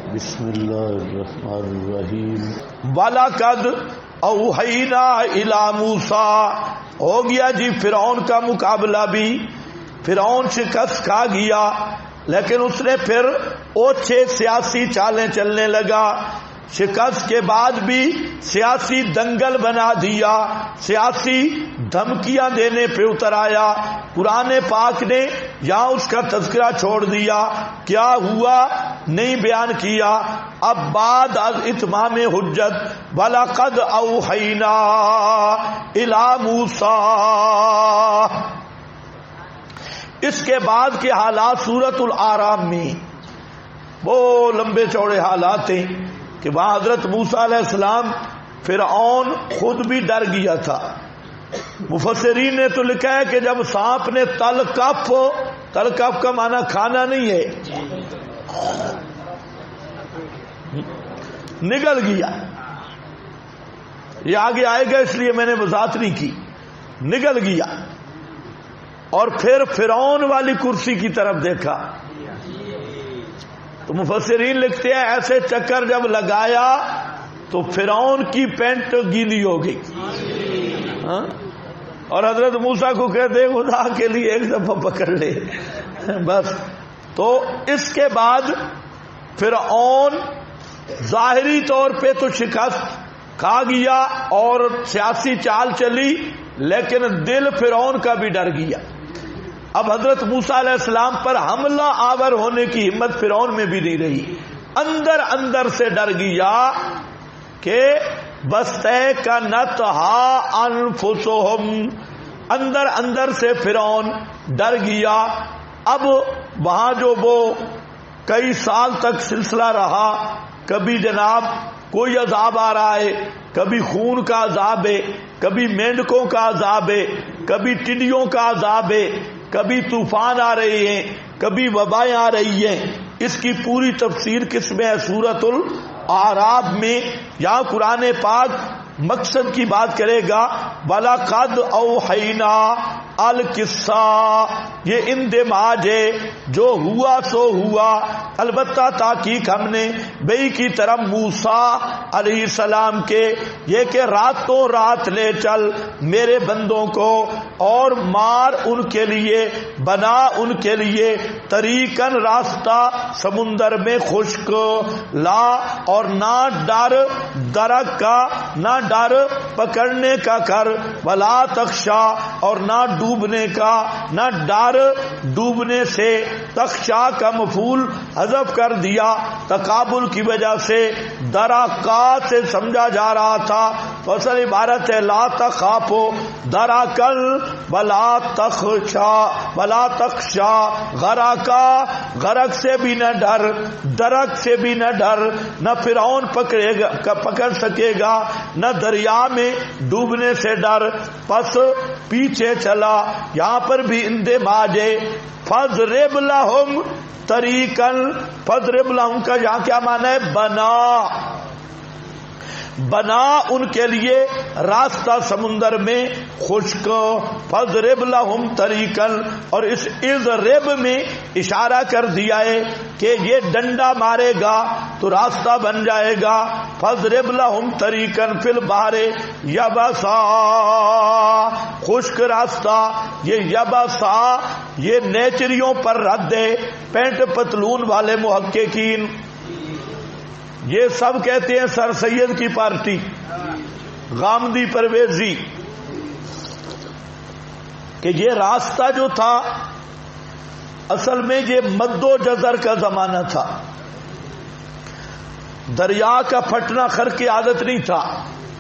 بسم اللہ الرحمن الرحیم۔ وَلَقَدْ أَوْحَيْنَا إِلَى مُوسَىٰ، ہو گیا جی فرعون کا مقابلہ بھی، فرعون شکست کھا گیا، لیکن اس نے پھر اوچھے سیاسی چالیں چلنے لگا، شکست کے بعد بھی سیاسی دنگل بنا دیا، سیاسی دھمکیاں دینے پہ اتر آیا۔ قرآن پاک نے یہاں اس کا تذکرہ چھوڑ دیا، کیا ہوا نہیں بیان کیا۔ اب بعد از اتمام حجت وَلَقَدْ أَوْحَيْنَا إِلَى مُوسَىٰ، اس کے بعد کے حالات سورۃ الاعراف میں وہ لمبے چوڑے حالات ہیں کہ وہاں حضرت موسیٰ علیہ السلام فرعون خود بھی ڈر گیا تھا۔ مفسرین نے تو لکھا ہے کہ جب سانپ نے تلقف کا معنی کھانا نہیں ہے، نگل گیا، یہ آگے آئے گا اس لیے میں نے وضاحت نہیں کی، نگل گیا اور پھر فرعون والی کرسی کی طرف دیکھا تو مفسرین لکھتے ہیں ایسے چکر جب لگایا تو فرعون کی پینٹ گیلی ہو گئی، اور حضرت موسیٰ کو کہتے خدا کے لیے ایک دفعہ پکڑ لے بس۔ تو اس کے بعد فرعون ظاہری طور پہ تو شکست کھا گیا اور سیاسی چال چلی، لیکن دل فرعون کا بھی ڈر گیا۔ اب حضرت موسیٰ علیہ السلام پر حملہ آور ہونے کی ہمت فرعون میں بھی نہیں رہی، اندر اندر سے ڈر گیا کہ بَسْتَيْقَنَتْهَا أَنفُسُهُمْ، اندر اندر سے فرعون ڈر گیا۔ اب وہاں جو وہ کئی سال تک سلسلہ رہا، کبھی جناب کوئی عذاب آ رہا ہے، کبھی خون کا عذاب ہے، کبھی مینڈکوں کا عذاب ہے، کبھی ٹڈیوں کا عذاب ہے، کبھی طوفان آ رہے ہیں، کبھی وبائیں آ رہی ہیں۔ اس کی پوری تفسیر کس میں ہے؟ سورۃ الاعراف میں۔ یہاں قرآن پاک مقصد کی بات کرے گا، وَلَقَدْ أَوْحَيْنَا الْقِصَّةَ، یہ اندماج ہے، جو ہوا سو ہوا، البتہ تحقیق ہم نے بھئی کی طرف موسیٰ علیہ السلام کے، یہ کہ راتوں رات لے چل میرے بندوں کو اور مار ان کے لیے، بنا ان کے لیے طریقاً راستہ سمندر میں خشک، لا اور نہ ڈر درک کا، نہ ڈر پکڑنے کا کر، ولا تخشا اور نہ ڈوبنے کا، نہ ڈر ڈوبنے سے، تخشا کا مفعول حذف کر دیا تقابل کی وجہ سے، دراکات سے سمجھا جا رہا تھا، اصل عبارت ہے لا تخافو دراکل ولا تخشا، ولا تخشا غرقا، غرق سے بھی نہ ڈر، درک سے بھی نہ ڈر، نہ فرعون پکڑ سکے گا، نہ دریا میں ڈوبنے سے ڈر، پس پیچھے چلا۔ یہاں پر بھی اندماج ہے، فَاضْرِبْ لَهُمْ طَرِيقًا، فَاضْرِبْ لَهُمْ کا یہاں کیا معنی ہے؟ بنا ان کے لیے راستہ سمندر میں خشک، فَاضْرِبْ لَهُمْ طَرِيقًا، اور اس اضرب میں اشارہ کر دیا ہے کہ یہ ڈنڈا مارے گا تو راستہ بن جائے گا، فَاضْرِبْ لَهُمْ طَرِيقًا فِي الْبَحْرِ يَبَسًا، خشک راستہ، یہ یبسا یہ نیچریوں پر رد ہے، پینٹ پتلون والے محققین یہ سب کہتے ہیں سر سید کی پارٹی غامدی پرویزی کہ یہ راستہ جو تھا اصل میں یہ مد و جزر کا زمانہ تھا، دریا کا پھٹنا خر کی عادت نہیں تھا،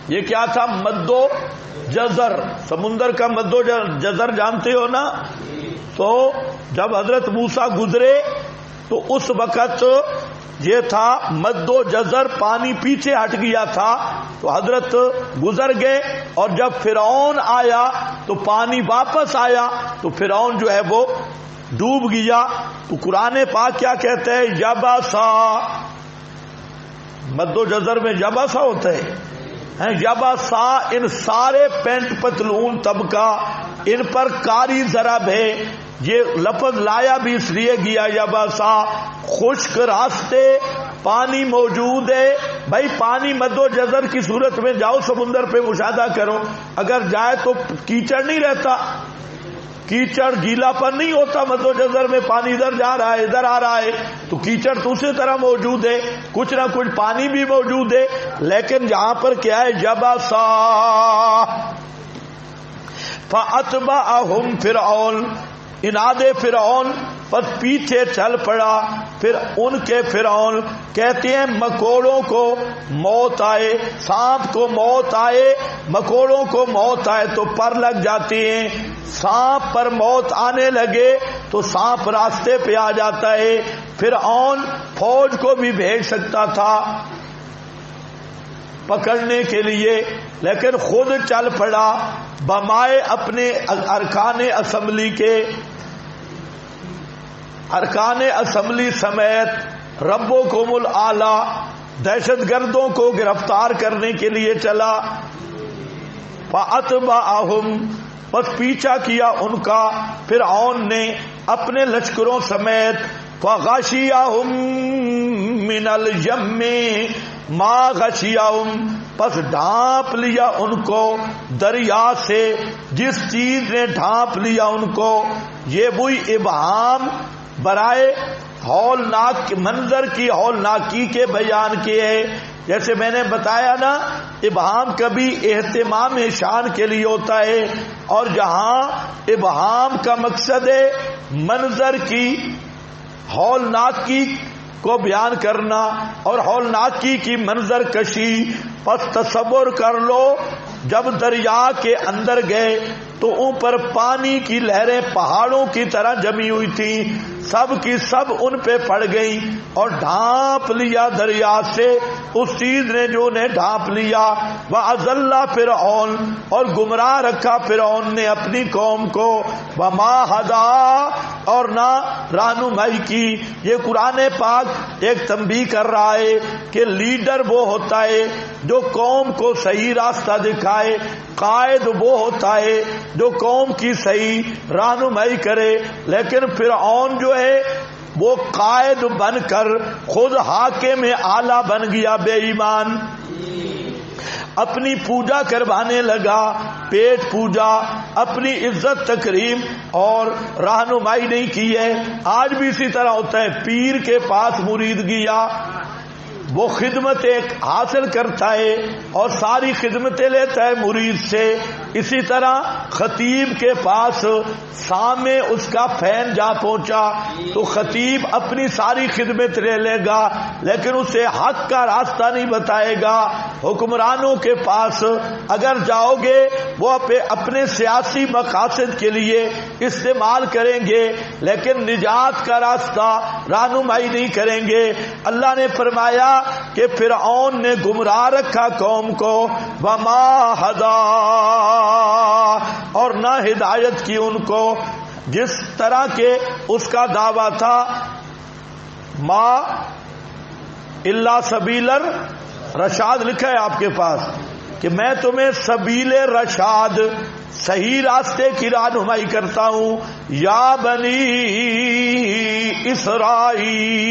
یہ کیا تھا؟ مد و جزر، سمندر کا مد و جزر جانتے ہو نا؟ تو جب حضرت موسیٰ گزرے تو اس وقت یہ تھا مد و جزر، پانی پیچھے ہٹ گیا تھا تو حضرت گزر گئے، اور جب فرعون آیا تو پانی واپس آیا تو فرعون جو ہے وہ ڈوب گیا۔ تو قرآن پاک کیا کہتے ہیں؟ یبسا، مد و جزر میں یبسا ہوتا ہے، یبسا ان سارے پینٹ پتلون طبقہ ان پر کاری ضرب ہے، یہ لفظ لایا بھی اس لیے گیا یبسا، خشک راستے، پانی موجود ہے. بھائی پانی مد و جزر کی صورت میں جاؤ سمندر پہ مشاہدہ کرو، اگر جائے تو کیچڑ نہیں رہتا، کیچڑ گیلا پن نہیں ہوتا. مد و جزر میں پانی ادھر جا رہا ہے ادھر آ رہا ہے تو کیچڑ تو اسی طرح موجود ہے، کچھ نہ کچھ پانی بھی موجود ہے. لیکن یہاں پر کیا ہے؟ یبسا. فَأَتْبَعَهُمْ فِرْعَوْنُ، اناد فرعون پس پیچھے چل پڑا. پھر ان کے فرعون کہتے ہیں مکوڑوں کو موت آئے، سانپ کو موت آئے، مکوڑوں کو موت آئے تو پر لگ جاتی ہیں. سانپ پر موت آنے لگے تو سانپ راستے پہ آ جاتا ہے. فرعون فوج کو بھی بھیج سکتا تھا پکڑنے کے لیے، لیکن خود چل پڑا بمائے اپنے ارکان اسمبلی کے، ارکان اسمبلی سمیت ربکم الاعلی، دہشت گردوں کو گرفتار کرنے کے لیے چلا. فَأَتْبَعَهُمْ، بس پیچھا کیا ان کا فرعون نے اپنے لشکروں سمیت. فَغَشِيَهُمْ مِنَ الْيَمِّ مَا غَشِيَهُمْ، پس ڈھانپ لیا ان کو دریا سے جس چیز نے ڈھانپ لیا ان کو. یہ وہی ابہام برائے ہولناک منظر کی ہولناکی کے بیان کے ہے. جیسے میں نے بتایا نا، ابہام کبھی اہتمام شان کے لیے ہوتا ہے، اور جہاں ابہام کا مقصد ہے منظر کی ہولناکی کو بیان کرنا اور ہولناکی کی منظر کشی. پس تصور کر لو جب دریا کے اندر گئے تو اوپر پانی کی لہریں پہاڑوں کی طرح جمی ہوئی تھی، سب کی سب ان پہ پڑ گئی اور ڈھانپ لیا دریا سے اس چیز نے جو انہیں ڈھانپ لیا. وَأَضَلَّ فِرْعَوْنُ، اور گمراہ رکھا فرعون نے اپنی قوم کو. وَمَا هَدَىٰ، اور نہ رہنمائی کی. یہ قرآن پاک ایک تنبیہ کر رہا ہے کہ لیڈر وہ ہوتا ہے جو قوم کو صحیح راستہ دکھائے، قائد وہ ہوتا ہے جو قوم کی صحیح رہنمائی کرے. لیکن فرعون جو ہے وہ قائد بن کر خود حاکم اعلیٰ بن گیا، بے ایمان. اپنی پوجا کروانے لگا، پیٹ پوجا، اپنی عزت تکریم اور رہنمائی نہیں کی ہے. آج بھی اسی طرح ہوتا ہے، پیر کے پاس مرید گیا، وہ خدمتیں حاصل کرتا ہے اور ساری خدمتیں لیتا ہے مرید سے. اسی طرح خطیب کے پاس سامنے اس کا فین جا پہنچا تو خطیب اپنی ساری خدمت لے لے گا لیکن اسے حق کا راستہ نہیں بتائے گا. حکمرانوں کے پاس اگر جاؤ گے وہ اپنے سیاسی مقاصد کے لیے استعمال کریں گے لیکن نجات کا راستہ رہنمائی نہیں کریں گے. اللہ نے فرمایا کہ فرعون نے گمراہ رکھا قوم کو. وما ہدا، اور نہ ہدایت کی ان کو. جس طرح کے اس کا دعویٰ تھا ما الا سبیل رشاد، لکھا ہے آپ کے پاس کہ میں تمہیں سبیل رشاد، صحیح راستے کی رہنمائی کرتا ہوں. یا بنی اسرائیل،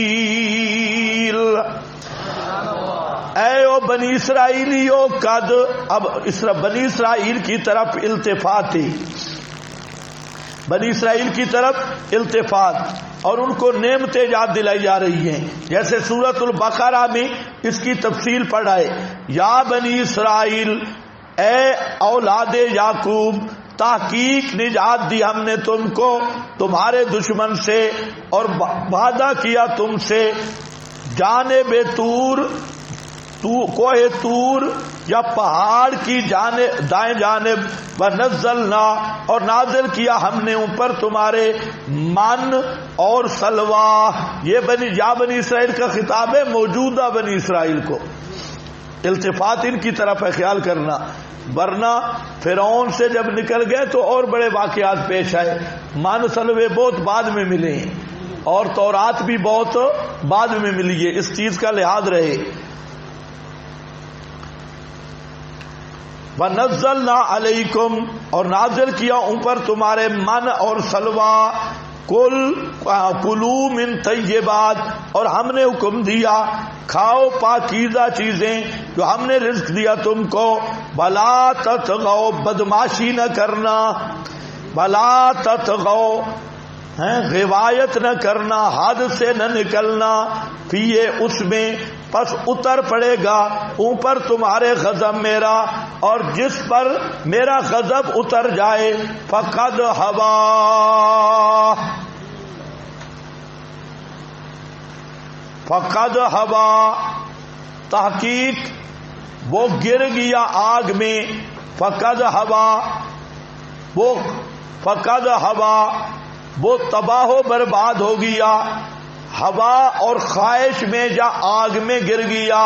اے او بنی اسرائیلیو قد، اب بنی اسرائیل کی طرف التفات تھی، بنی اسرائیل کی طرف التفات اور ان کو نعمتیں یاد دلائی جا رہی ہیں. جیسے سورۃ البقرہ میں اس کی تفصیل پڑھائے، یا بنی اسرائیل، اے اولاد یعقوب، تحقیق نجات دی ہم نے تم کو تمہارے دشمن سے اور وعدہ کیا تم سے جانب طور، کوہ طور یا پہاڑ کی جانب دائیں جانب، ونزلنا، اور نازل کیا ہم نے اوپر تمہارے من اور سلوا. یہ بنی اسرائیل کا خطاب ہے موجودہ بنی اسرائیل کو. التفات ان کی طرف ہے، خیال کرنا، ورنہ فرعون سے جب نکل گئے تو اور بڑے واقعات پیش آئے. من سلوے بہت بعد میں ملے ہیں اور تورات بھی بہت بعد میں ملی ہے، اس چیز کا لحاظ رہے. وَنَزَّلْنَا عَلَيْكُمْ، اور نازل کیا اوپر تمہارے من اور سلوا، کلو من طیبات، اور ہم نے حکم دیا کھاؤ پاکیزہ چیزیں جو ہم نے رزق دیا تم کو، بلا تطغوا، بدماشی نہ کرنا، بلا تطغوا، غوایت نہ کرنا، حد سے نہ نکلنا، پیے اس میں، پس اتر پڑے گا اوپر تمہارے غضب میرا، اور جس پر میرا غضب اتر جائے فقد ہوا، فقد ہوا، تحقیق وہ گر گیا آگ میں، فقد ہوا، وہ فقد ہوا، وہ تباہ و برباد ہو گیا، ہوا اور خواہش میں یا آگ میں گر گیا،